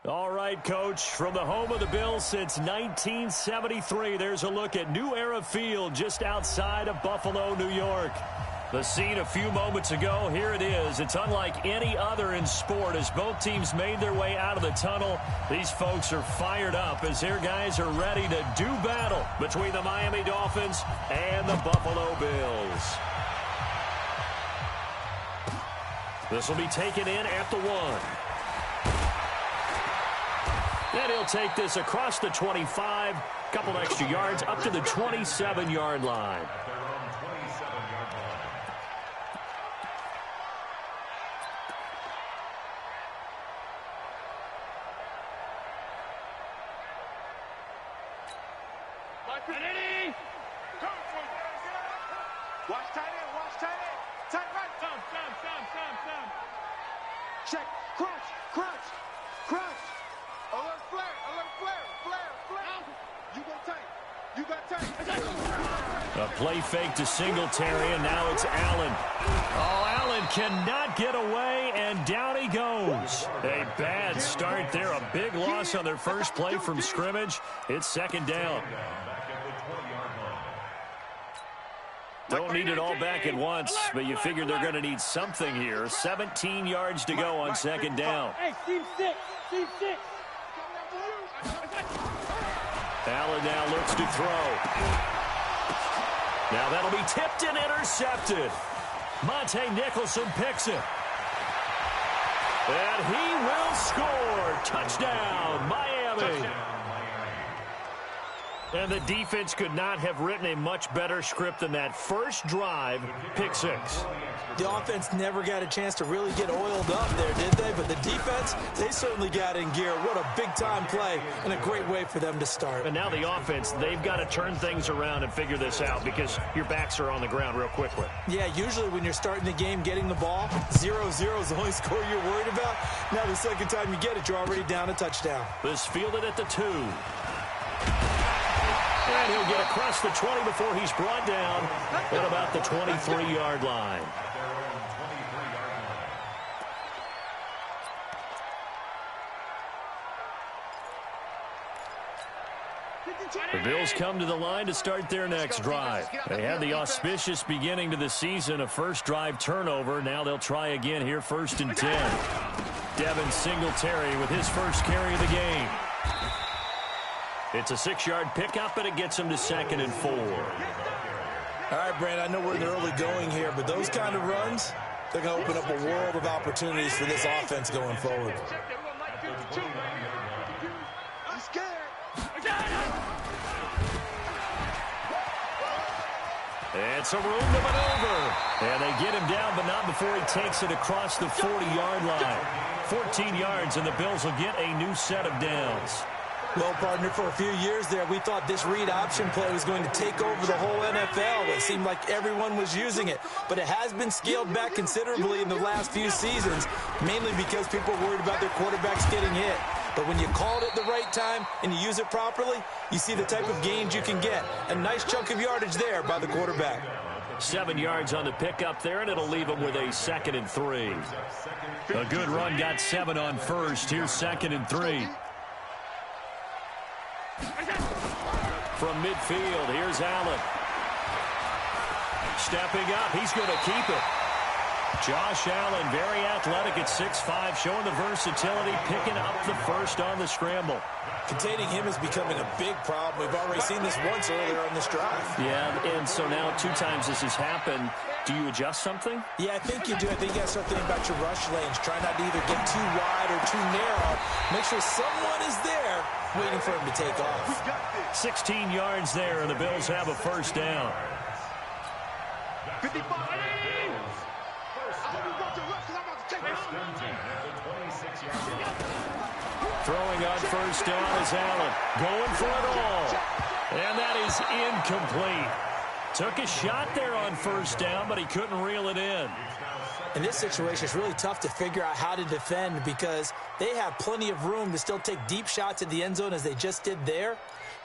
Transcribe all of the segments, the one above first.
All right, Coach, from the home of the Bills since 1973, there's a look at New Era Field just outside of Buffalo, New York. The scene a few moments ago, here it is. It's unlike any other in sport as both teams made their way out of the tunnel. These folks are fired up as their guys are ready to do battle between the Miami Dolphins and the Buffalo Bills. This will be taken in at the 1. And he'll take this across the 25, couple extra yards up to the 27-yard line. Watch tight end, watch tight end. Tight right. Thumb. Check, crunch. Alert flare. You got tight. A play fake to Singletary, and now it's Allen. Oh, Allen cannot get away, and down he goes. A bad start there. A big loss on their first play from scrimmage. It's second down. Don't need it all back at once, but you figure they're going to need something here. 17 yards to go on second down. Hey, team six. Allen now looks to throw. Now that'll be tipped and intercepted. Monte Nicholson picks it. And he will score. Touchdown, Miami. And the defense could not have written a much better script than that first drive, pick 6. The offense never got a chance to really get oiled up there, did they? But the defense, they certainly got in gear. What a big-time play and a great way for them to start. And now the offense, they've got to turn things around and figure this out because your backs are on the ground real quickly. Yeah, usually when you're starting the game, getting the ball, 0-0 is the only score you're worried about. Now the second time you get it, you're already down a touchdown. This fielded at the 2. And he'll get across the 20 before he's brought down at about the 23-yard line. The Bills come to the line to start their next drive. They had the auspicious beginning to the season, a first drive turnover. Now they'll try again here, 1st and 10. Devin Singletary with his first carry of the game. It's a 6-yard pickup, and it gets him to 2nd and 4. All right, Brand, I know we're in the early going here, but those kind of runs, they're going to open up a world of opportunities for this offense going forward. I'm scared. It's a room to maneuver. And they get him down, but not before he takes it across the 40-yard line. 14 yards, and the Bills will get a new set of downs. Well, partner, for a few years there, we thought this read option play was going to take over the whole NFL. It seemed like everyone was using it. But it has been scaled back considerably in the last few seasons, mainly because people are worried about their quarterbacks getting hit. But when you call it at the right time and you use it properly, you see the type of gains you can get. A nice chunk of yardage there by the quarterback. 7 yards on the pickup there, and it'll leave him with a 2nd and 3. A good run got 7 on first. Here's 2nd and 3. From midfield, here's Allen. Stepping up, he's going to keep it. Josh Allen, very athletic at 6'5", showing the versatility, picking up the first on the scramble. Containing him is becoming a big problem. We've already seen this once earlier on this drive. Yeah, and so now 2 times this has happened. Do you adjust something? Yeah, I think you do. I think you got to start thinking about your rush lanes. Try not to either get too wide or too narrow. Make sure someone is there waiting for him to take off. 16 yards there, and the Bills have a first down. 55. Throwing on first down is Allen. Going for it all. And that is incomplete. Took a shot there on first down, but he couldn't reel it in. In this situation, it's really tough to figure out how to defend because they have plenty of room to still take deep shots at the end zone as they just did there.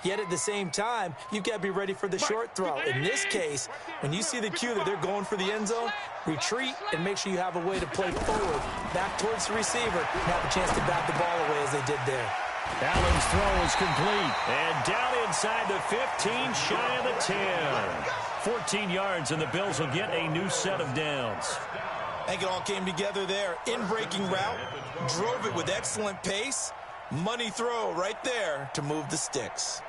Yet at the same time, you've got to be ready for the short throw. In this case, when you see the cue that they're going for the end zone, retreat and make sure you have a way to play forward, back towards the receiver, and have a chance to bat the ball away as they did there. Allen's throw is complete. And down inside the 15, shy of the 10. 14 yards, and the Bills will get a new set of downs. I think it all came together there. In-breaking route, drove it with excellent pace. Money throw right there to move the sticks.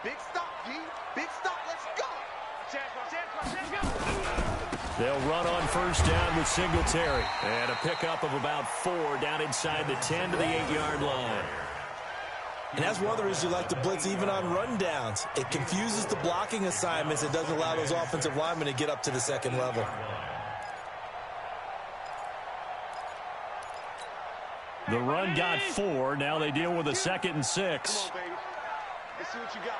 Big stop, G. Big stop. Let's go. Let's go. They'll run on first down with Singletary. And a pickup of about 4 down inside the 10 to the 8-yard line. And that's one of the reasons you like to blitz even on rundowns. It confuses the blocking assignments. It doesn't allow those offensive linemen to get up to the second level. The run got 4. Now they deal with a 2nd and 6. Come on, baby. Let's see what you got.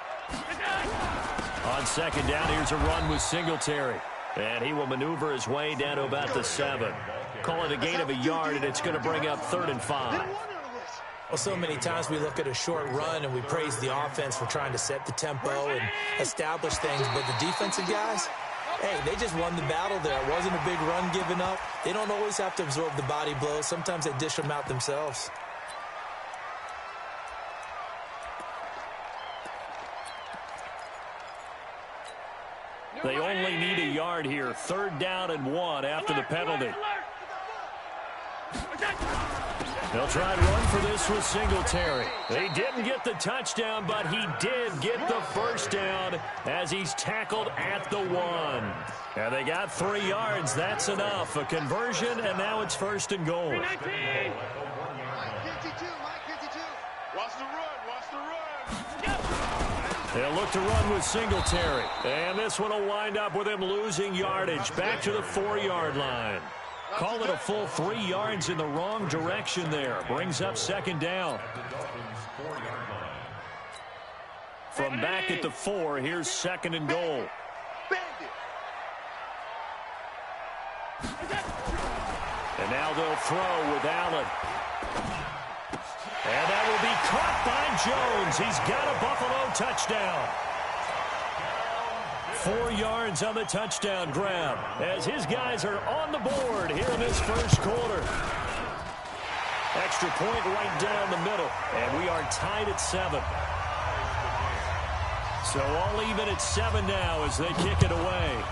On second down, here's a run with Singletary. And he will maneuver his way down to about the 7. Call it a gain of a yard, and it's going to bring up 3rd and 5. Well, so many times we look at a short run and we praise the offense for trying to set the tempo and establish things, but the defensive guys, hey, they just won the battle there. It wasn't a big run given up. They don't always have to absorb the body blows. Sometimes they dish them out themselves. They only need a yard here. 3rd down and 1 after the penalty. They'll try to run for this with Singletary. He didn't get the touchdown, but he did get the first down as he's tackled at the 1. And they got 3 yards. That's enough. A conversion, and now it's 1st and goal. Mike 52, Mike 52. Watch the run, watch the run. They'll look to run with Singletary. And this one will wind up with him losing yardage back to the 4-yard line. Call it a full 3 yards in the wrong direction there. Brings up 2nd down. From back at the 4, here's 2nd and goal. And now they'll throw with Allen. And that will be caught by Jones. He's got a Buffalo touchdown. 4 yards on the touchdown grab as his guys are on the board here in this first quarter. Extra point right down the middle, and we are tied at 7. So all even at 7 now as they kick it away.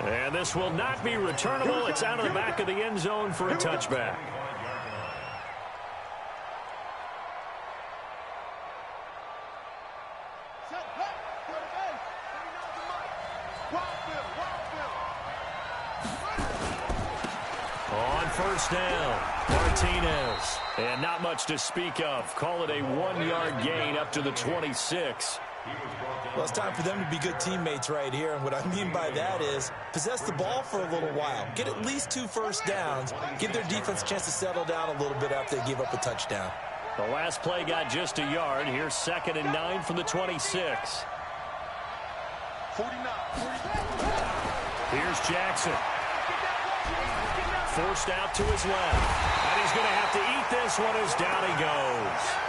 And this will not be returnable. It's out of the back of the end zone for a touchback. On first down, Martinez. And not much to speak of. Call it a 1-yard gain up to the 26. Well, it's time for them to be good teammates right here. And what I mean by that is possess the ball for a little while. Get at least 2 first downs. Give their defense a chance to settle down a little bit after they give up a touchdown. The last play got just a yard. Here's 2nd and 9 from the 26. 49. Here's Jackson. Forced out to his left. And he's going to have to eat this one as down he goes.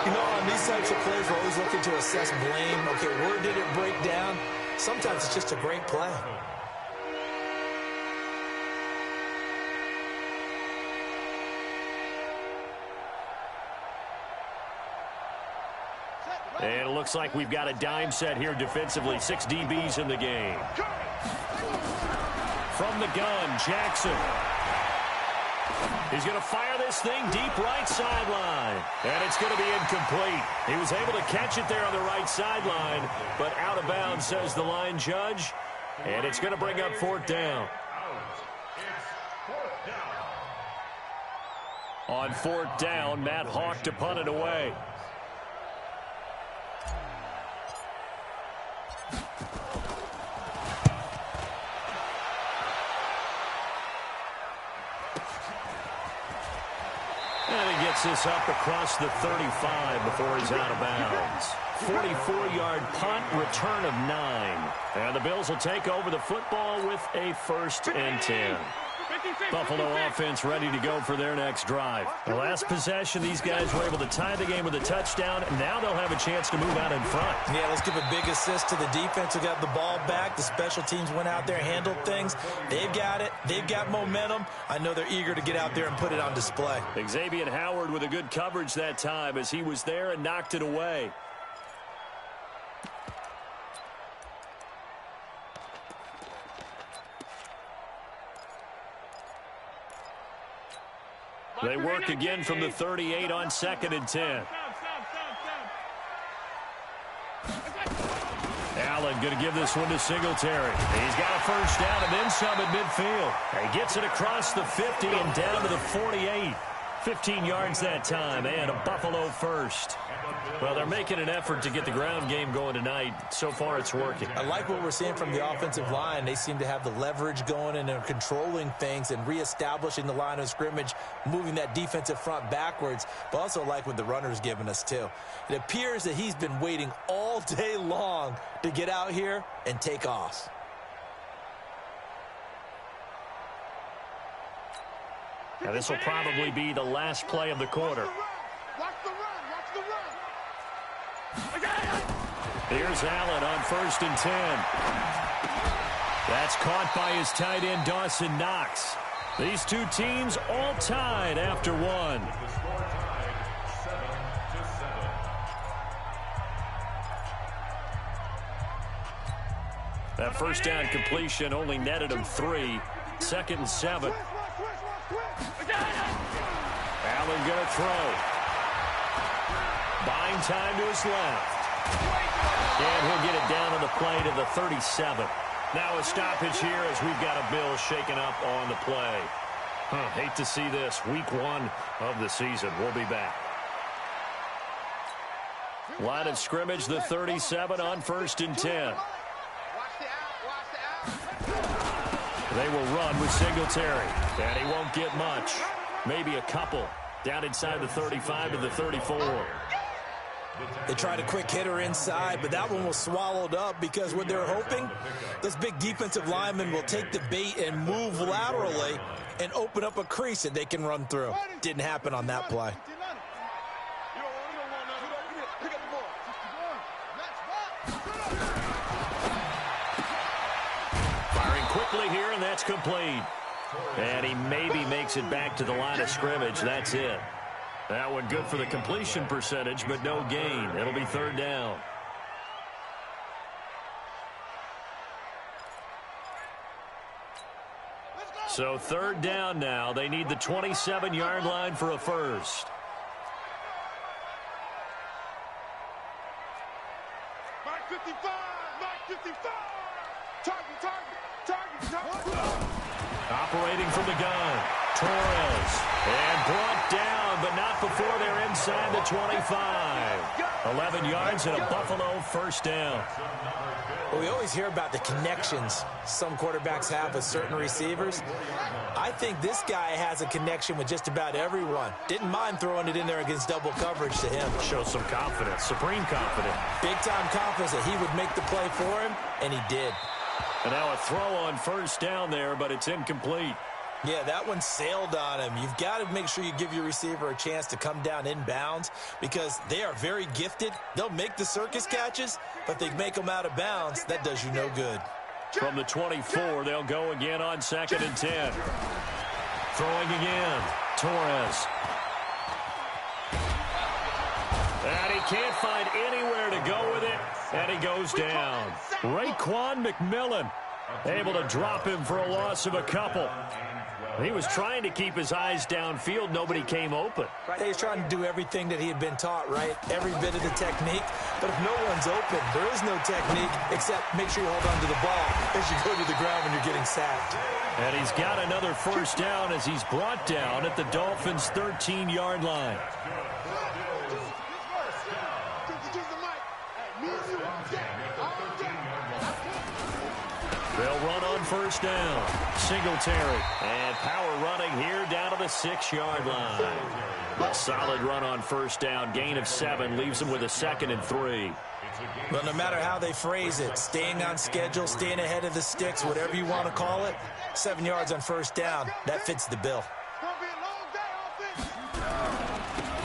You know, on these types of plays, we're always looking to assess blame. Okay, where did it break down? Sometimes it's just a great play. And it looks like we've got a dime set here defensively. 6 DBs in the game. From the gun, Jackson. He's going to fire this thing deep right sideline. And it's going to be incomplete. He was able to catch it there on the right sideline, but out of bounds, says the line judge. And it's going to bring up 4th down. On 4th down, Matt Hawk to punt it away. picks this up across the 35 before he's out of bounds. 44-yard punt, return of 9. And the Bills will take over the football with a 1st and 10. Buffalo offense ready to go for their next drive. The last possession, these guys were able to tie the game with a touchdown. Now they'll have a chance to move out in front. Yeah, let's give a big assist to the defense who got the ball back. The special teams went out there, handled things. They've got it. They've got momentum. I know they're eager to get out there and put it on display. Xavier Howard with a good coverage that time as he was there and knocked it away. They work again from the 38 on 2nd and 10. Allen going to give this one to Singletary. He's got a 1st down and then some at midfield. He gets it across the 50 and down to the 48. 15 yards that time and a Buffalo 1st. Well, they're making an effort to get the ground game going tonight. So far, it's working. I like what we're seeing from the offensive line. They seem to have the leverage going and they're controlling things and reestablishing the line of scrimmage, moving that defensive front backwards, but also like what the runner's giving us, too. It appears that he's been waiting all day long to get out here and take off. Now, this will probably be the last play of the quarter. Watch the run. Here's Allen on 1st and 10. That's caught by his tight end, Dawson Knox. These two teams all tied after 1. That 1st down completion only netted him 3. 2nd and 7. Allen going to throw. Buying time to his left. And he'll get it down on the play to the 37. Now a stoppage here as we've got a Bill shaken up on the play. Hate to see this. Week 1 of the season. We'll be back. Line of scrimmage, the 37 on 1st and 10. They will run with Singletary. And he won't get much. Maybe a couple. Down inside the 35 to the 34. They tried a quick hitter inside, but that one was swallowed up because what they're hoping, this big defensive lineman will take the bait and move laterally and open up a crease that they can run through. Didn't happen on that play. Firing quickly here, and that's complete. And he maybe makes it back to the line of scrimmage. That's it. That one good for the completion percentage, but no gain. It'll be 3rd down. So 3rd down now. They need the 27-yard line for a 1st. Mark 55. Mark 55. Target. Operating from the gun. Torres. And brought down, but not before they're inside the 25. 11 yards and a Buffalo 1st down. Well, we always hear about the connections some quarterbacks have with certain receivers. I think this guy has a connection with just about everyone. Didn't mind throwing it in there against double coverage to him. Shows some confidence, supreme confidence. Big-time confidence that he would make the play for him, and he did. And now a throw on 1st down there, but it's incomplete. Yeah, that one sailed on him. You've got to make sure you give your receiver a chance to come down inbounds because they are very gifted. They'll make the circus catches, but they make them out of bounds. That does you no good. From the 24, they'll go again on 2nd and 10. Throwing again. Torres. And he can't find anywhere to go with it, and he goes down. Raekwon McMillan able to drop him for a loss of a couple. He was trying to keep his eyes downfield. Nobody came open. He was trying to do everything that he had been taught, right? Every bit of the technique. But if no one's open, there is no technique except make sure you hold on to the ball as you go to the ground when you're getting sacked. And he's got another 1st down as he's brought down at the Dolphins' 13-yard line. They'll They'll run on first down. Singletary. And power running here down to the 6-yard line. A solid run on first down. Gain of 7 leaves them with a 2nd and 3. Well, no matter how they phrase it, staying on schedule, staying ahead of the sticks, whatever you want to call it, 7 yards on first down, that fits the bill.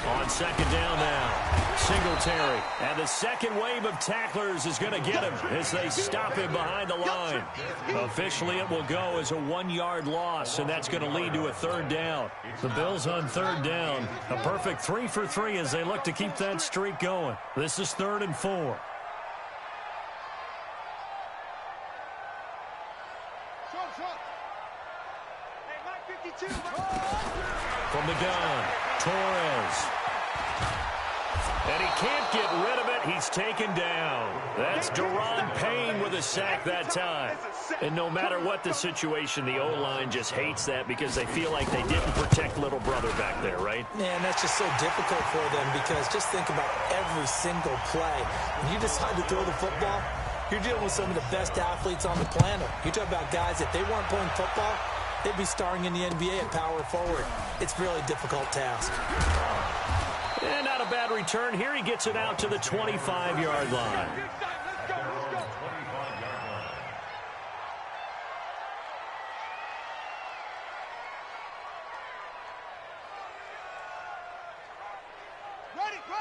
On second down now, Singletary. And the second wave of tacklers is going to get him as they stop him behind the line. Officially, it will go as a 1-yard loss, and that's going to lead to a 3rd down. The Bills on 3rd down. A perfect 3 for 3 as they look to keep that streak going. This is 3rd and 4. From the gun, Torres. And he can't get rid of it. He's taken down. That's Daron Payne with a sack that time. And no matter what the situation, the O-line just hates that because they feel like they didn't protect little brother back there, right? Man, that's just so difficult for them because just think about every single play. When you decide to throw the football, you're dealing with some of the best athletes on the planet. You talk about guys, if they weren't playing football, they'd be starring in the NBA at power forward. It's a really difficult task. And not a bad return. Here he gets it out to the 25-yard line.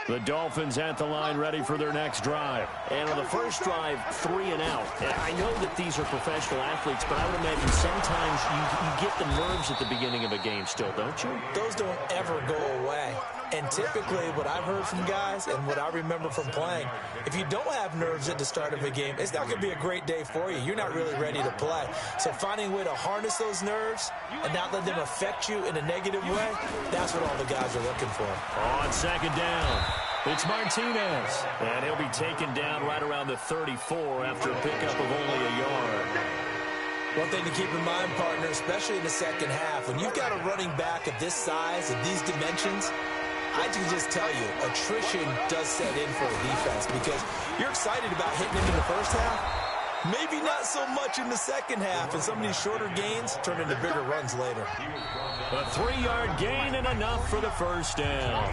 The Dolphins at the line ready for their next drive. And on the first drive, 3 and out. And I know that these are professional athletes, but I would imagine sometimes you get the nerves at the beginning of a game still, don't you? Those don't ever go away. And typically what I've heard from guys and what I remember from playing, if you don't have nerves at the start of a game, it's not going to be a great day for you. You're not really ready to play. So finding a way to harness those nerves and not let them affect you in a negative way, that's what all the guys are looking for. On second down, it's Martinez. And he'll be taken down right around the 34 after a pickup of only a yard. One thing to keep in mind, partner, especially in the second half, when you've got a running back of this size, of these dimensions, I can just tell you, attrition does set in for a defense because you're excited about hitting him in the first half. Maybe not so much in the second half, and some of these shorter gains turn into bigger runs later. A 3-yard gain and enough for the first down.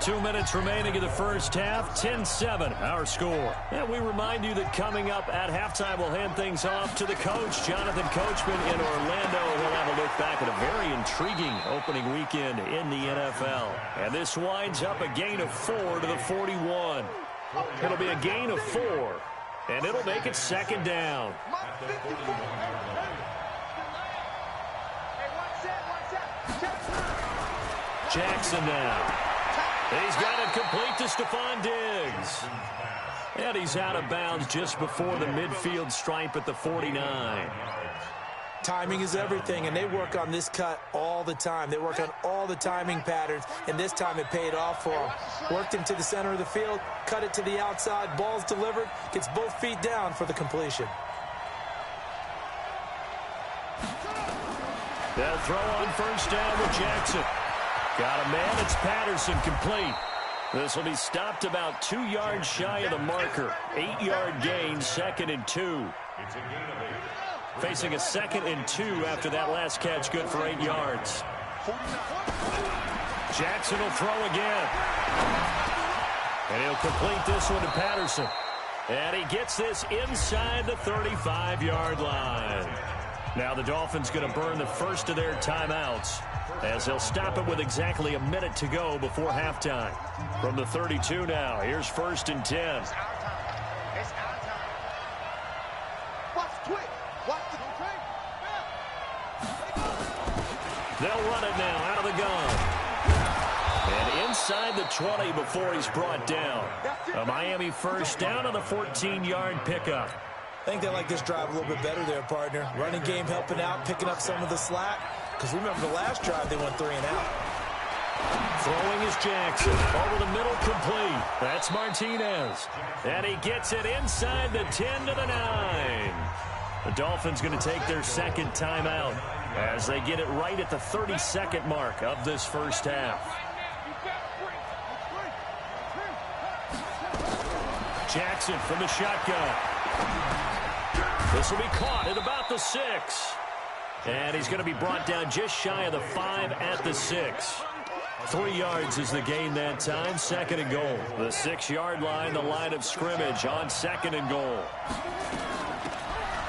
2 minutes remaining in the first half, 10-7 our score. And we remind you that coming up at halftime, we'll hand things off to the coach, Jonathan Coachman in Orlando. We'll have a look back at a very intriguing opening weekend in the NFL. And this winds up a gain of 4 to the 41. It'll be a gain of 4, and it'll make it second down. Jackson now. He's got it complete to Stephon Diggs. And he's out of bounds just before the midfield stripe at the 49. Timing is everything, and they work on this cut all the time. They work on all the timing patterns, and this time it paid off for him. Worked him to the center of the field, cut it to the outside, ball's delivered, gets both feet down for the completion. They'll throw on first down with Jackson. Got a man, it's Patterson, complete. This will be stopped about 2 yards shy of the marker. 8-yard gain, 2nd and 2. Facing a 2nd and 2 after that last catch, good for 8 yards. Jackson will throw again. And he'll complete this one to Patterson. And he gets this inside the 35-yard line. Now the Dolphins going to burn the first of their timeouts as they'll stop it with exactly a minute to go before halftime. From the 32 now, here's 1st and 10. They'll run it now out of the gun. And inside the 20 before he's brought down. A Miami first down on the 14-yard pickup. I think they like this drive a little bit better there, partner. Running game helping out, picking up some of the slack. Because remember the last drive, they went 3 and out. Throwing is Jackson. Over the middle, complete. That's Martinez. And he gets it inside the 10 to the 9. The Dolphins going to take their second timeout as they get it right at the 32nd mark of this first half. Jackson from the shotgun. This will be caught at about the 6. And he's going to be brought down just shy of the 5 at the 6. 3 yards is the gain that time, 2nd and goal. The 6-yard line, the line of scrimmage on 2nd and goal.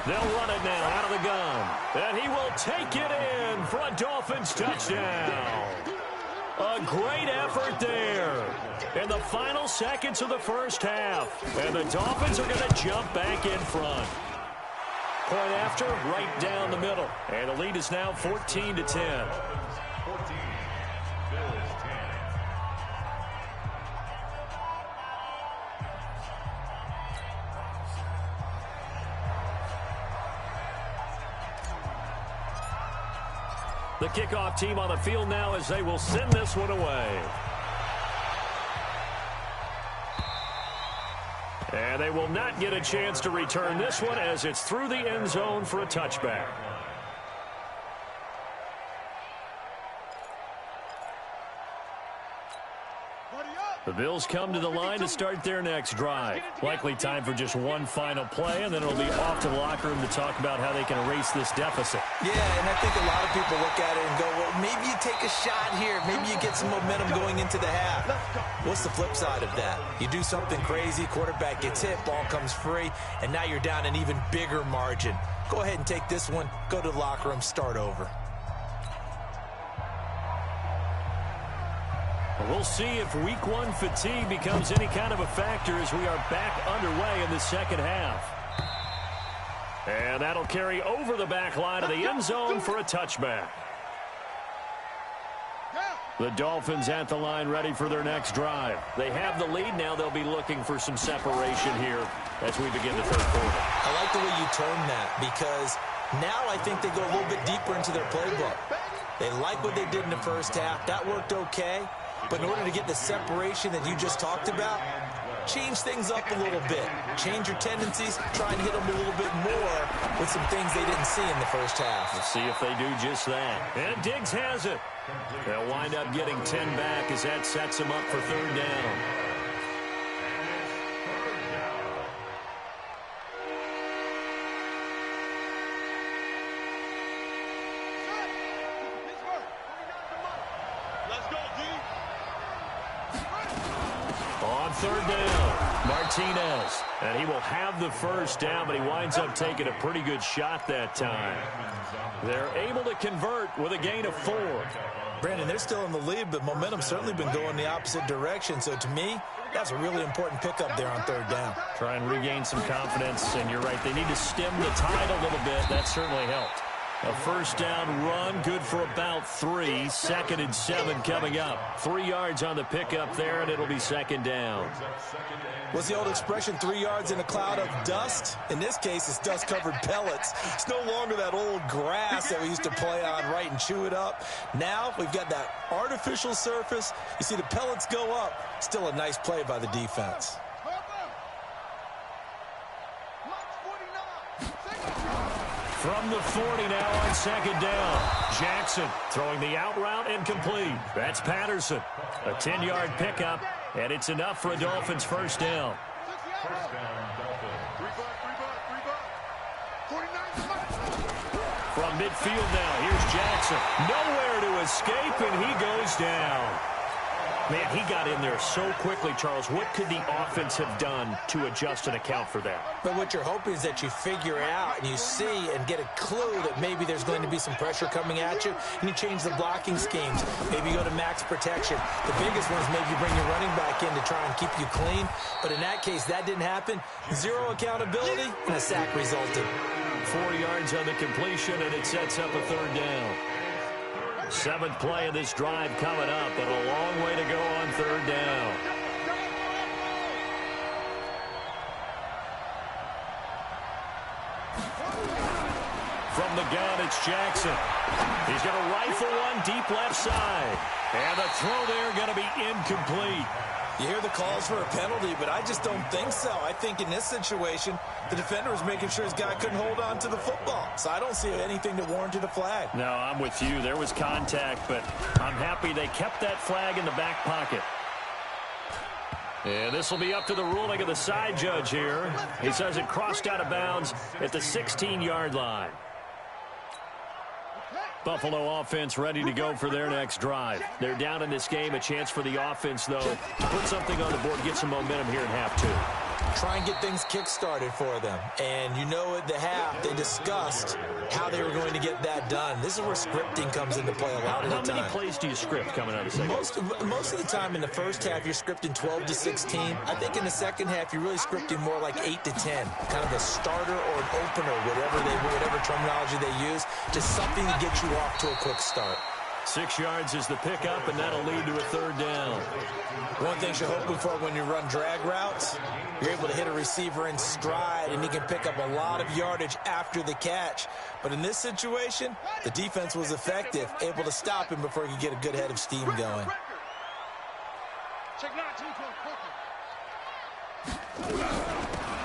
They'll run it now out of the gun. And he will take it in for a Dolphins touchdown. A great effort there in the final seconds of the first half. And the Dolphins are going to jump back in front. Point after, right down the middle. And the lead is now 14-10. 14, Bills 10. The kickoff team on the field now as they will send this one away. And they will not get a chance to return this one as it's through the end zone for a touchback. The Bills come to the line to start their next drive. Likely time for just one final play, and then it'll be off to the locker room to talk about how they can erase this deficit. Yeah, and I think a lot of people look at it and go, well, maybe you take a shot here. Maybe you get some momentum going into the half. What's the flip side of that? You do something crazy, quarterback gets hit, ball comes free, and now you're down an even bigger margin. Go ahead and take this one, go to the locker room, start over. We'll see if week 1 fatigue becomes any kind of a factor as we are back underway in the second half. And that'll carry over the back line of the end zone for a touchback. The Dolphins at the line ready for their next drive. They have the lead now. They'll be looking for some separation here as we begin the third quarter. I like the way you term that because now I think they go a little bit deeper into their playbook. They like what they did in the first half. That worked okay. But in order to get the separation that you just talked about, change things up a little bit. Change your tendencies, try and hit them a little bit more with some things they didn't see in the first half. We'll see if they do just that. And Diggs has it. They'll wind up getting 10 back as that sets them up for third down. Third down, Martinez. And he will have the first down, but he winds up taking a pretty good shot that time. They're able to convert with a gain of 4. Brandon, they're still in the lead, but momentum's certainly been going the opposite direction. So to me, that's a really important pickup there on third down. Try and regain some confidence, and you're right. They need to stem the tide a little bit. That certainly helped. A first down run, good for about 3. 2nd and 7 coming up. 3 yards on the pickup there, and it'll be second down. What's the old expression, 3 yards in a cloud of dust? In this case, it's dust-covered pellets. It's no longer that old grass that we used to play on, right, and chew it up. Now we've got that artificial surface. You see the pellets go up. Still a nice play by the defense. From the 40 now on second down. Jackson throwing the out route and complete. That's Patterson. A 10-yard pickup, and it's enough for a Dolphins first down. First down, Dolphins. 3 buck. 49. From midfield now, here's Jackson. Nowhere to escape, and he goes down. Man, he got in there so quickly, Charles. What could the offense have done to adjust and account for that? But what you're hoping is that you figure out and you see and get a clue that maybe there's going to be some pressure coming at you, and you change the blocking schemes. Maybe you go to max protection. The biggest one is maybe you bring your running back in to try and keep you clean. But in that case, that didn't happen. 0 accountability, and a sack resulted. 4 yards on the completion, and it sets up a third down. 7th play of this drive coming up, but a long way to go on third down. From the gun, it's Jackson. He's going to rifle one deep left side. And the throw there going to be incomplete. You hear the calls for a penalty, but I just don't think so. I think in this situation, the defender was making sure his guy couldn't hold on to the football. So I don't see anything that warranted a flag. No, I'm with you. There was contact, but I'm happy they kept that flag in the back pocket. And this will be up to the ruling of the side judge here. He says it crossed out of bounds at the 16-yard line. Buffalo offense ready to go for their next drive. They're down in this game. A chance for the offense, though, to put something on the board, get some momentum here in half two. Try and get things kick-started for them. And you know at the half, they discussed how they were going to get that done. This is where scripting comes into play a lot of the time. How many plays do you script coming out of the second? Most of the time in the first half, you're scripting 12 to 16. I think in the second half, you're really scripting more like 8 to 10. Kind of a starter or an opener, whatever terminology they use. Just something to get you off to a quick start. 6 yards is the pickup, and that'll lead to a third down. One thing you're hoping for when you run drag routes, you're able to hit a receiver in stride, and he can pick up a lot of yardage after the catch. But in this situation, the defense was effective, able to stop him before he could get a good head of steam going.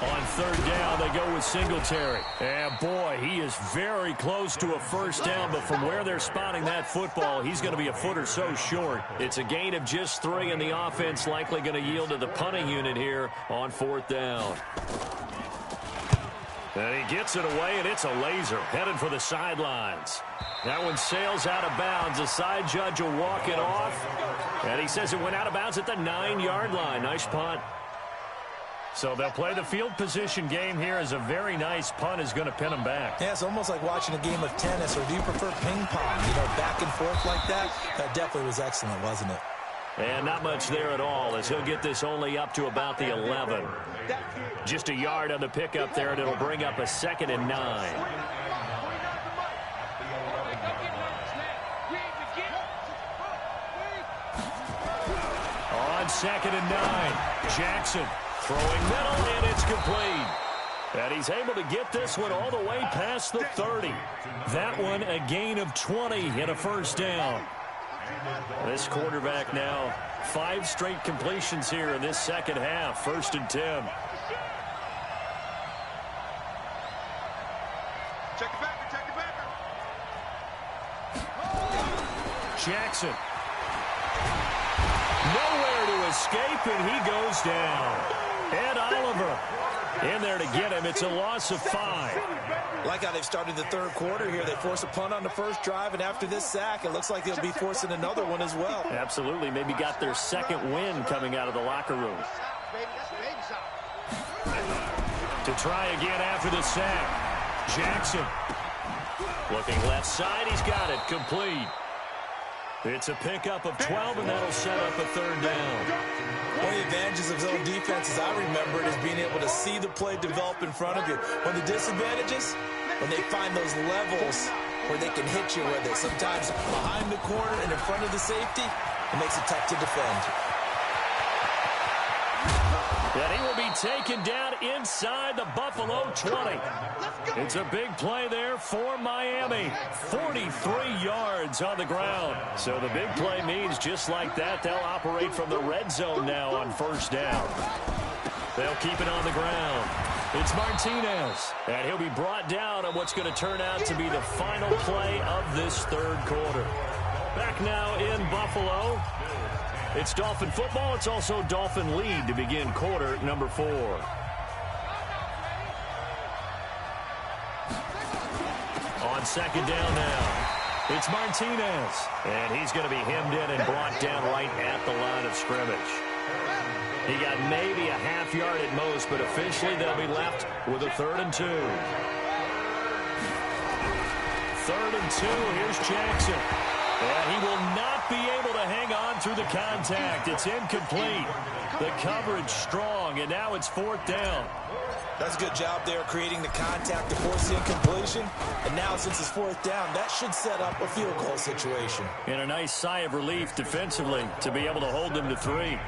On third down, they go with Singletary. And, boy, he is very close to a first down, but from where they're spotting that football, he's going to be a foot or so short. It's a gain of just 3, and the offense likely going to yield to the punting unit here on fourth down. And he gets it away, and it's a laser headed for the sidelines. That one sails out of bounds. The side judge will walk it off, and he says it went out of bounds at the 9-yard line. Nice punt. So they'll play the field position game here as a very nice punt is going to pin them back. Yeah, it's almost like watching a game of tennis, or do you prefer ping pong? You know, back and forth like that? That definitely was excellent, wasn't it? And not much there at all, as he'll get this only up to about the 11. Just a yard on the pickup there, and it'll bring up a 2nd and 9. On 2nd and 9, Jackson throwing middle, and it's complete. And he's able to get this one all the way past the 30. That one a gain of 20 and a first down. This quarterback now 5 straight completions here in this second half. 1st and 10. Check it back, check it back. Jackson. Nowhere to escape, and he goes down. Ed Oliver in there to get him. It's a loss of 5. Like how they've started the third quarter here. They force a punt on the first drive, and after this sack, it looks like they'll be forcing another one as well. Absolutely. Maybe got their second win coming out of the locker room. To try again after the sack. Jackson. Looking left side. He's got it. Complete. It's a pickup of 12, and that'll set up a third down. One of the advantages of zone defense, as I remember it, is being able to see the play develop in front of you. One of the disadvantages, when they find those levels where they can hit you with it. Sometimes behind the corner and in front of the safety, it makes it tough to defend. And he will be taken down inside the Buffalo 20. It's a big play there for Miami. 43 yards on the ground. So the big play means just like that, they'll operate from the red zone now on first down. They'll keep it on the ground. It's Martinez. And he'll be brought down on what's going to turn out to be the final play of this third quarter. Back now in Buffalo. It's Dolphin football. It's also Dolphin lead to begin quarter number 4. On second down now, it's Martinez. And he's going to be hemmed in and brought down right at the line of scrimmage. He got maybe a half yard at most, but officially they'll be left with a 3rd and 2. 3rd and 2, here's Jackson. And he will not be able to hang on through the contact. It's incomplete. The coverage strong, and now it's 4th down. That's a good job there creating the contact to force the incompletion. And now since it's 4th down, that should set up a field goal situation. And a nice sigh of relief defensively to be able to hold them to 3.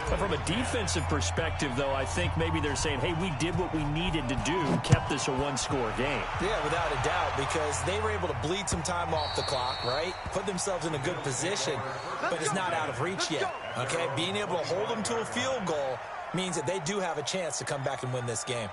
But from a defensive perspective, though, I think maybe they're saying, hey, we did what we needed to do, kept this a 1-score game. Yeah, without a doubt, because they were able to bleed some time off the clock, right? Put themselves in a good position, but it's not out of reach yet, okay? Being able to hold them to a field goal means that they do have a chance to come back and win this game.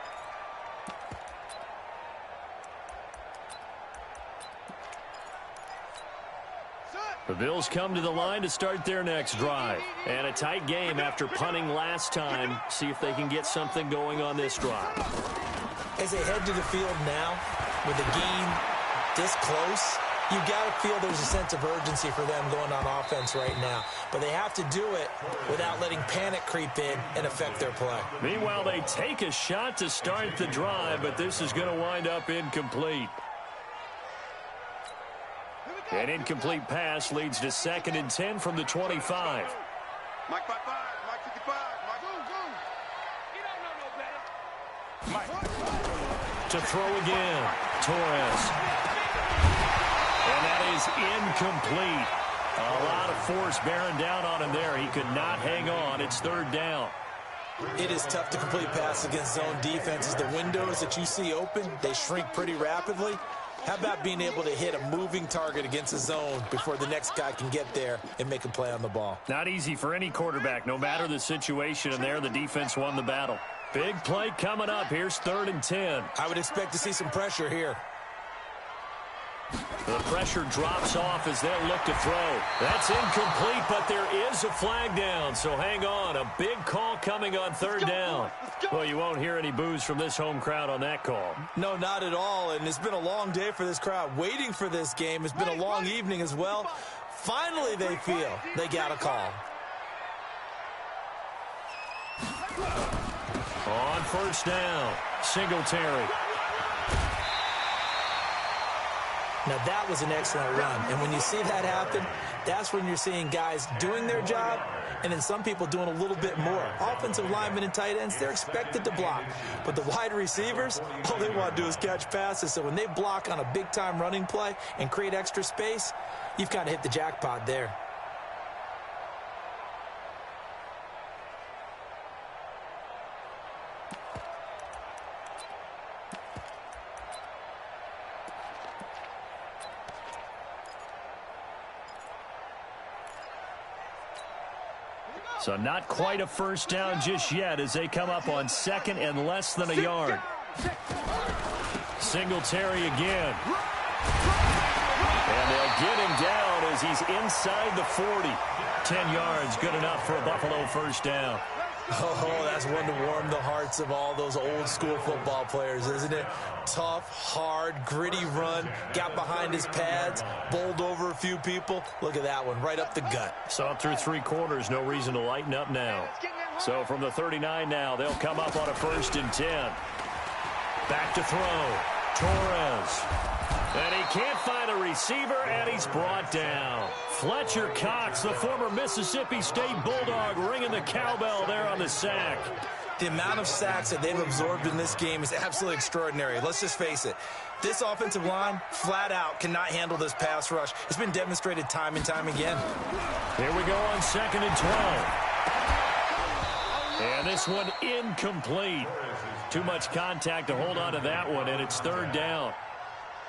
The Bills come to the line to start their next drive. And a tight game after punting last time. See if they can get something going on this drive. As they head to the field now, with the game this close, you got to feel there's a sense of urgency for them going on offense right now. But they have to do it without letting panic creep in and affect their play. Meanwhile, they take a shot to start the drive, but this is going to wind up incomplete. An incomplete pass leads to 2nd and 10 from the 25. Mike 55, Mike 55, Mike. Go, go. You don't know no better. Mike. To throw again, Torres. And that is incomplete. A lot of force bearing down on him there. He could not hang on. It's 3rd down. It is tough to complete passes against zone defenses. The windows that you see open, they shrink pretty rapidly. How about being able to hit a moving target against a zone before the next guy can get there and make a play on the ball? Not easy for any quarterback, no matter the situation, and there the defense won the battle. Big play coming up. Here's 3rd and 10. I would expect to see some pressure here. The pressure drops off as they'll look to throw. That's incomplete, but there is a flag down, so hang on. A big call coming on 3rd down. Well, you won't hear any boos from this home crowd on that call. No, not at all, and it's been a long day for this crowd. Waiting for this game. It's been a long evening as well. Finally, they feel they got a call. On 1st down, Singletary. Now, that was an excellent run. And when you see that happen, that's when you're seeing guys doing their job and then some people doing a little bit more. Offensive linemen and tight ends, they're expected to block. But the wide receivers, all they want to do is catch passes. So when they block on a big-time running play and create extra space, you've kind of hit the jackpot there. So not quite a 1st down just yet as they come up on 2nd and less than a yard. Singletary again. And they'll get him down as he's inside the 40. 10 yards, good enough for a Buffalo 1st down. Oh, that's one to warm the hearts of all those old-school football players, isn't it? Tough, hard, gritty run, got behind his pads, bowled over a few people. Look at that one, right up the gut. Saw it through 3 quarters, no reason to lighten up now. So from the 39 now, they'll come up on a 1st and 10. Back to throw, Torres. And he can't find a receiver, and he's brought down. Fletcher Cox, the former Mississippi State Bulldog, ringing the cowbell there on the sack. The amount of sacks that they've absorbed in this game is absolutely extraordinary. Let's just face it. This offensive line, flat out, cannot handle this pass rush. It's been demonstrated time and time again. Here we go on 2nd and 12. And this one incomplete. Too much contact to hold on to that one, and it's 3rd down.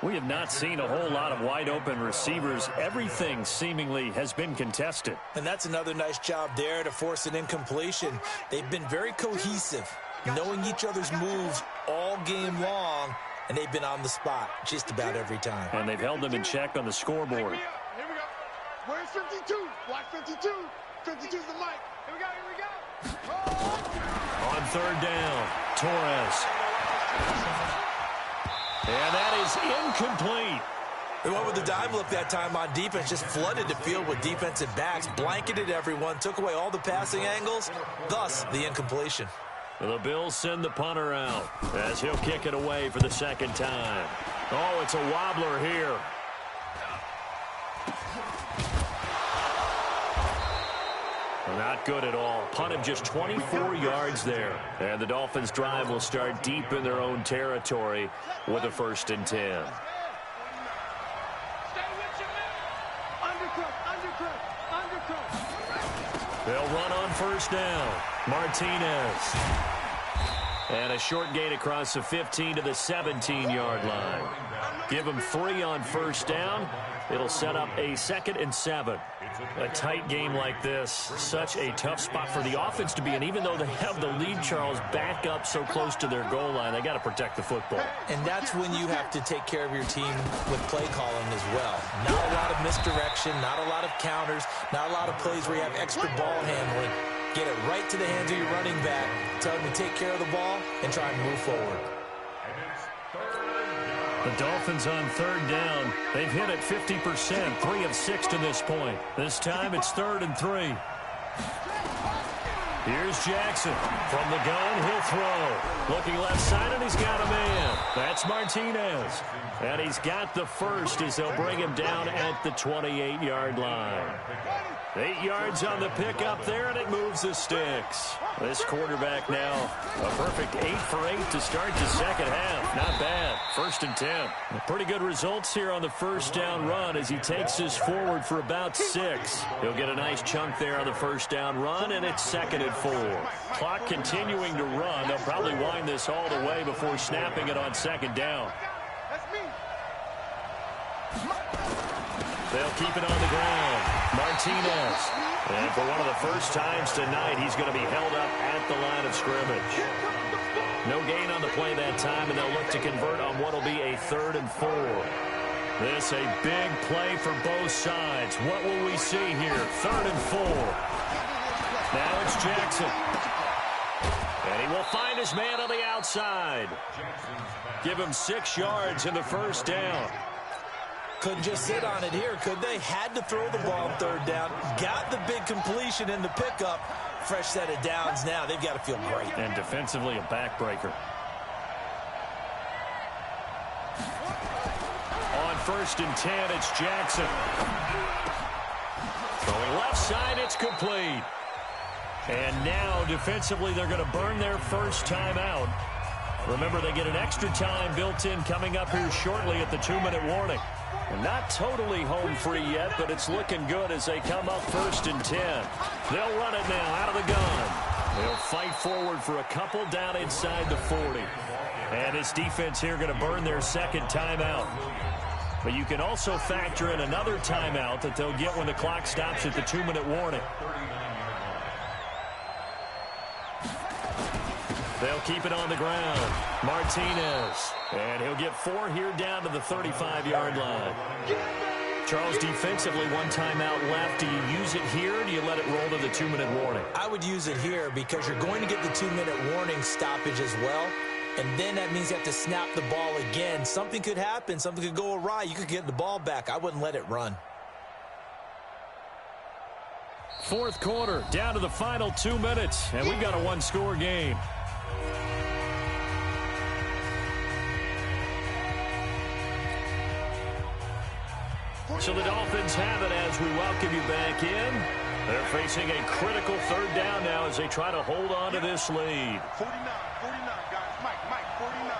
We have not seen a whole lot of wide-open receivers. Everything seemingly has been contested. And that's another nice job there to force an incompletion. They've been very cohesive, knowing each other's moves all game long, and they've been on the spot just about every time. And they've held them in check on the scoreboard. Here we go. Where's 52? Watch 52. 52's the mic. Here we go, here we go. Oh. On 3rd down, Torres. And that is incomplete. They went with the dime look that time on defense, just flooded the field with defensive backs, blanketed everyone, took away all the passing angles, thus the incompletion. The Bills send the punter out as he'll kick it away for the 2nd time. Oh, it's a wobbler here. Not good at all. Punt of just 24 yards there. And the Dolphins' drive will start deep in their own territory with a 1st and 10. They'll run on 1st down. Martinez. And a short gain across the 15 to the 17-yard line. Give them 3 on first down. It'll set up a 2nd and 7. A tight game like this, such a tough spot for the offense to be in. Even though they have the lead, Charles, back up so close to their goal line, they got to protect the football. And that's when you have to take care of your team with play calling as well. Not a lot of misdirection, not a lot of counters, not a lot of plays where you have extra ball handling. Get it right to the hands of your running back, tell him to take care of the ball, and try and move forward. The Dolphins on 3rd down. They've hit it 50%, 3 of 6 to this point. This time it's 3rd and 3. Here's Jackson. From the gun, he'll throw. Looking left side, and he's got a man. That's Martinez. And he's got the first as they'll bring him down at the 28-yard line. 8 yards on the pickup there, and it moves the sticks. This quarterback now, a perfect 8 for 8 to start the second half. Not bad. 1st and 10. Pretty good results here on the first down run as he takes this forward for about 6. He'll get a nice chunk there on the first down run, and it's 2nd and 4. Clock continuing to run. They'll probably wind this all the way before snapping it on 2nd down. They'll keep it on the ground. Martinez. And for one of the first times tonight, he's going to be held up at the line of scrimmage. No gain on the play that time, and they'll look to convert on what will be a 3rd and 4. This a big play for both sides. What will we see here? 3rd and 4. Now it's Jackson. And he will find his man on the outside. Give him 6 yards in the first down. Couldn't just sit on it here, could they? Had to throw the ball on 3rd down. Got the big completion in the pickup. Fresh set of downs now. They've got to feel great. And defensively, a backbreaker. On 1st and 10, it's Jackson. Throwing left side, it's complete. And now, defensively, they're going to burn their first timeout. Remember, they get an extra time built in coming up here shortly at the 2-minute warning. We're not totally home free yet, but it's looking good as they come up 1st and 10. They'll run it now out of the gun. They'll fight forward for a couple down inside the 40. And this defense here going to burn their 2nd timeout. But you can also factor in another timeout that they'll get when the clock stops at the 2-minute warning. They'll keep it on the ground. Martinez. And he'll get 4 here down to the 35-yard line. Charles, defensively, 1 timeout left. Do you use it here, or do you let it roll to the 2-minute warning? I would use it here because you're going to get the 2-minute warning stoppage as well. And then that means you have to snap the ball again. Something could happen. Something could go awry. You could get the ball back. I wouldn't let it run. 4th quarter, down to the final 2 minutes, and we've got a 1-score game. So the Dolphins have it as we welcome you back in. They're facing a critical 3rd down now as they try to hold on to this lead. 49, guys. Mike, 49.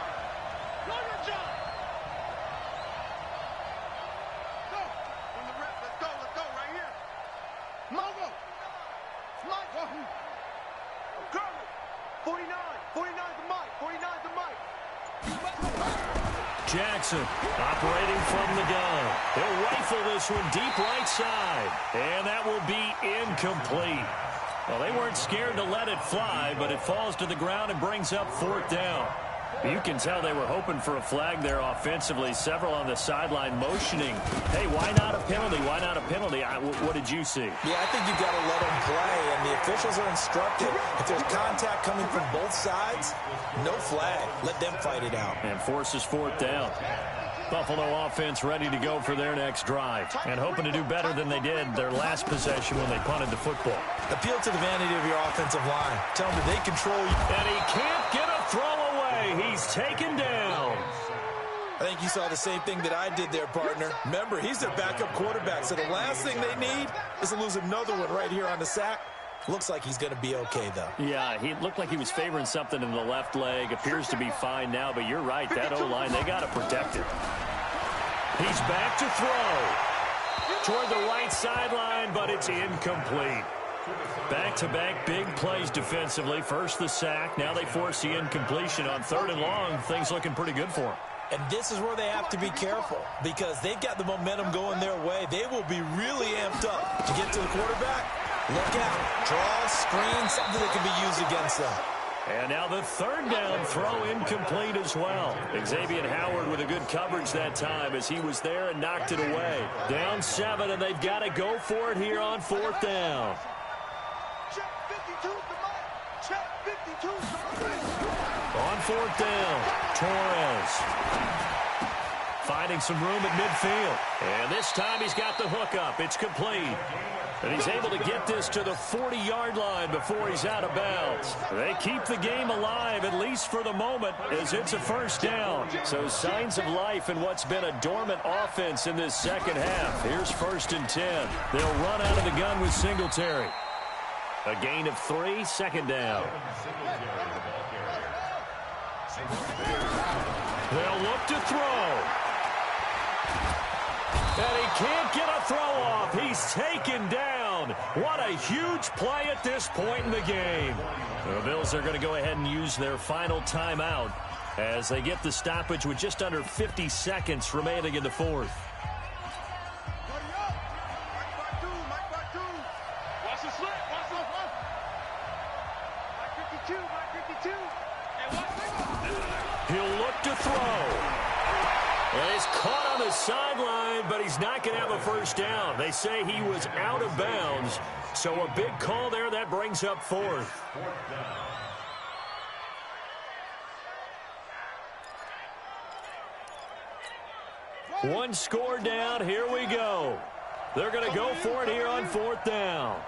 Go your job. Go. From the rep, let's go, right here. Mogo. Mike. Go. 49 to Mike, 49 to Mike. Jackson operating from the gun. He'll rifle this one deep right side. And that will be incomplete. Well, they weren't scared to let it fly, but it falls to the ground and brings up 4th down. You can tell they were hoping for a flag there offensively. Several on the sideline motioning. Hey, why not a penalty? Why not a penalty? What did you see? Yeah, I think you've got to let them play, and the officials are instructed. If there's contact coming from both sides, no flag. Let them fight it out. And forces 4th down. Buffalo offense ready to go for their next drive and hoping to do better than they did their last possession when they punted the football. Appeal to the vanity of your offensive line. Tell them that they control you. And he can't get a throw away. He's taken down. I think you saw the same thing that I did there, partner. Remember, he's their backup quarterback, so the last thing they need is to lose another one right here on the sack. Looks like he's going to be okay, though. Yeah, he looked like he was favoring something in the left leg. Appears to be fine now, but you're right. That O-line, they got to protect it. He's back to throw. Toward the right sideline, but it's incomplete. Back-to-back big plays defensively. First the sack. Now they force the incompletion on 3rd and long. Things looking pretty good for him. And this is where they have to be careful because they've got the momentum going their way. They will be really amped up to get to the quarterback. Look out. Draw, screen, something that can be used against them. And now the third down throw incomplete as well. Xavier Howard with a good coverage that time as he was there and knocked it away. Down 7, and they've got to go for it here on 4th down. Check 52 to Mike. Check 52 to Mike. On 4th down, Torres finding some room at midfield. And this time he's got the hook up. It's complete. And he's able to get this to the 40-yard line before he's out of bounds. They keep the game alive, at least for the moment, as it's a first down. So signs of life in what's been a dormant offense in this second half. Here's 1st and 10. They'll run out of the gun with Singletary. A gain of 3, 2nd down. They'll look to throw. And he can't get a throw off. He's taken down. What a huge play at this point in the game. The Bills are going to go ahead and use their final timeout as they get the stoppage with just under 50 seconds remaining in the 4th. Watch the slip. Watch the slip. Mike 52. Mike 52. And watch the He'll look to throw. And he's caught on the sideline, but he's not going to have a first down. They say he was out of bounds. So a big call there. That brings up 4th. One score down. Here we go. They're going to go for it here on 4th down.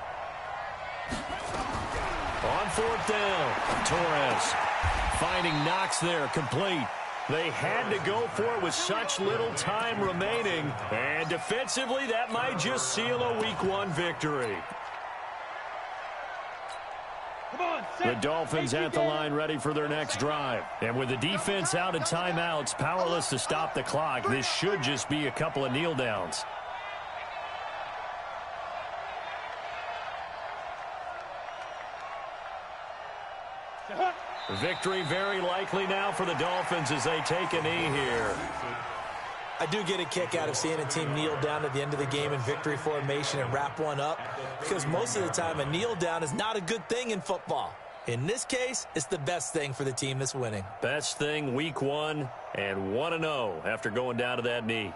On 4th down, Torres finding Knox there, complete. They had to go for it with such little time remaining. And defensively, that might just seal a Week 1 victory. The Dolphins at the line ready for their next drive. And with the defense out of timeouts, powerless to stop the clock, this should just be a couple of kneel downs. Victory very likely now for the Dolphins as they take a knee here. I do get a kick out of seeing a team kneel down at the end of the game in victory formation and wrap one up because most of the time a kneel down is not a good thing in football. In this case, it's the best thing for the team that's winning. Best thing Week 1 and 1-0 after going down to that knee.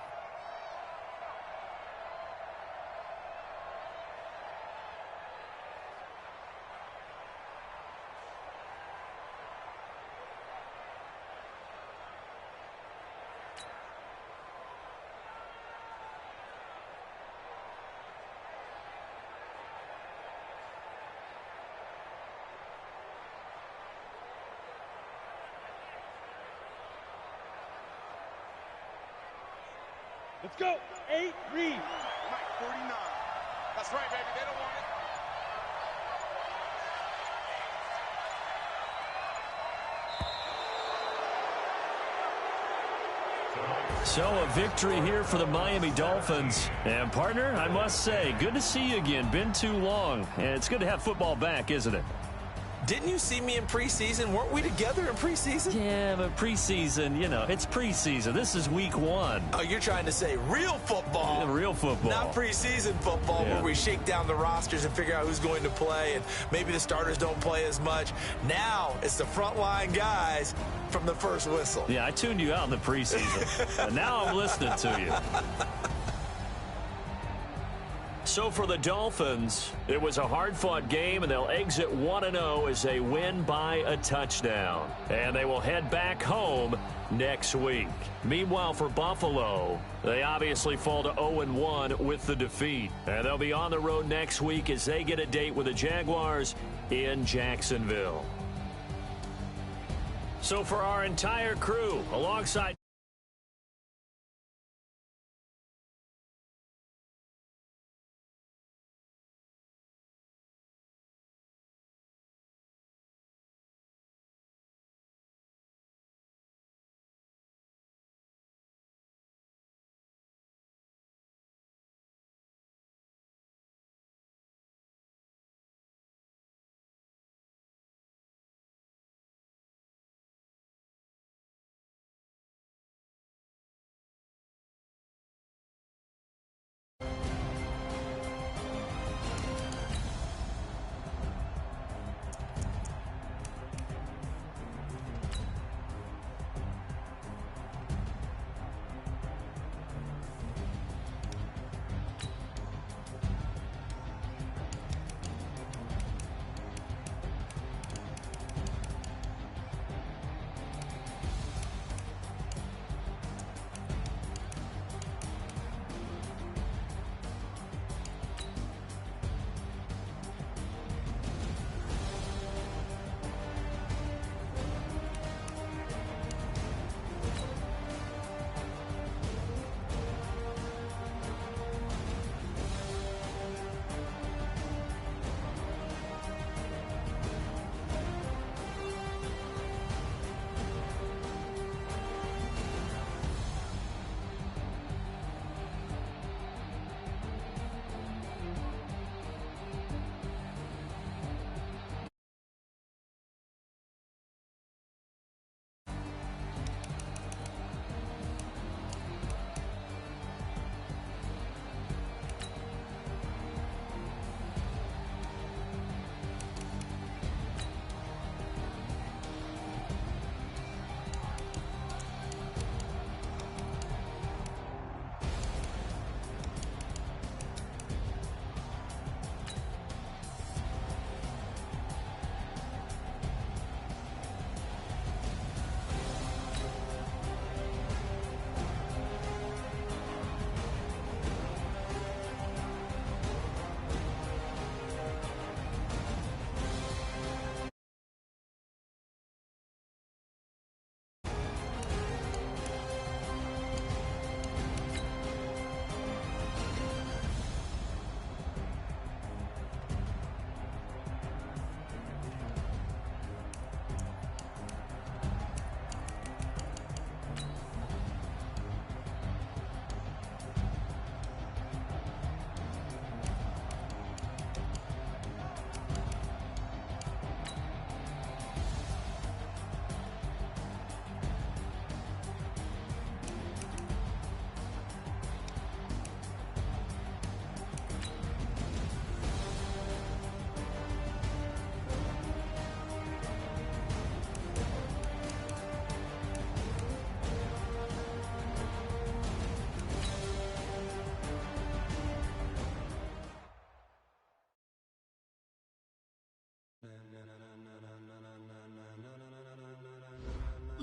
Let's go. 8, read. Mike 49. That's right, baby. They don't want it. So a victory here for the Miami Dolphins. And partner, I must say, good to see you again. Been too long. And it's good to have football back, isn't it? Didn't you see me in preseason? Weren't we together in preseason? Yeah, but preseason, you know, it's preseason. This is Week 1. Oh, you're trying to say real football. Yeah, real football. Not preseason football where we shake down the rosters and figure out who's going to play and maybe the starters don't play as much. Now it's the frontline guys from the first whistle. Yeah, I tuned you out in the preseason. And now I'm listening to you. So for the Dolphins, it was a hard-fought game, and they'll exit 1-0 as they win by a touchdown. And they will head back home next week. Meanwhile, for Buffalo, they obviously fall to 0-1 with the defeat. And they'll be on the road next week as they get a date with the Jaguars in Jacksonville. So for our entire crew, alongside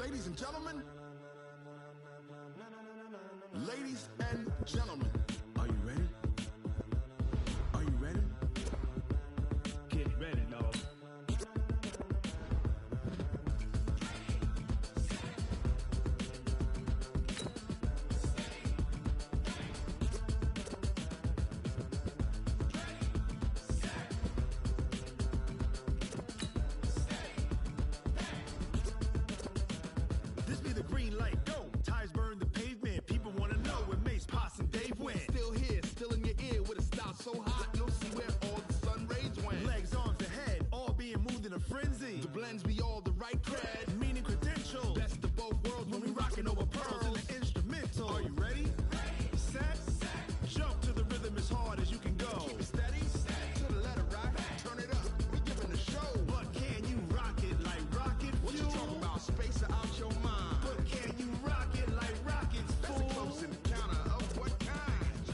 Ladies and gentlemen. Ladies and gentlemen. Are you ready? Are you ready? Get ready, dog. This be the green light, go. Tires burn the pavement. People want to know where Mace, Potts, and Dave went. Still here, still in your ear with a style so hot, you'll see where all the sun rays went. Legs, arms, ahead, all being moved in a frenzy. The blends be all the right cred. Meaning credentials. Best of both worlds When we rockin' over pearls in the instrumental. Are you ready? Set. Jump to the rhythm as hard as you can go. Keep it steady, to the letter right. Turn it up, we giving the show. But can you rock it like rocket fuel? What you talking about? Space out your mind. But can you rock it like rockets, That's fool? a close encounter of what kind?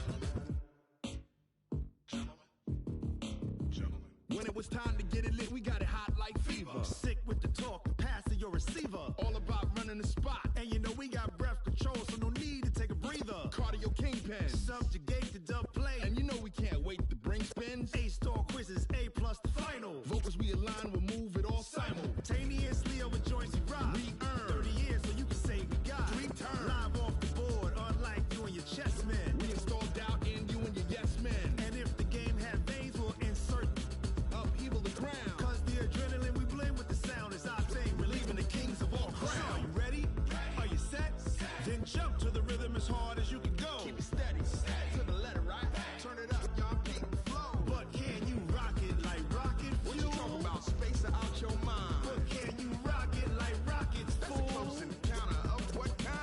Gentlemen. When it was time to get it lit, we got it hot like fever. Sick with the talk, pass to your receiver. All about running the spot. And you know we got breath control, so no need to take a breather. Cardio kingpin. Subjugate the dub play. And you know we can't wait to bring spins. A-star quizzes, A+ the final. Vocals we align, we'll move it all Simultaneously over joints we rock. We earn 30 years so you can say we got. 3 turns. Live off the board, unlike you and your chess men. We install doubt in you and your yes men. And if the game had veins, we'll insert Upheaval the ground. Cause the adrenaline we blend with the sound is our thing. Relieving the kings of all crowns. So are you ready? Are you set? Then jump to the rhythm as hard as you can go. Keep it steady, to the letter right. Turn it up, y'all keep the flow. But can you rock it like rocket fuel? What you talking about? Space out your mind. But can you rock it like rockets, That's fool? a close encounter of what kind?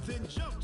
Then jump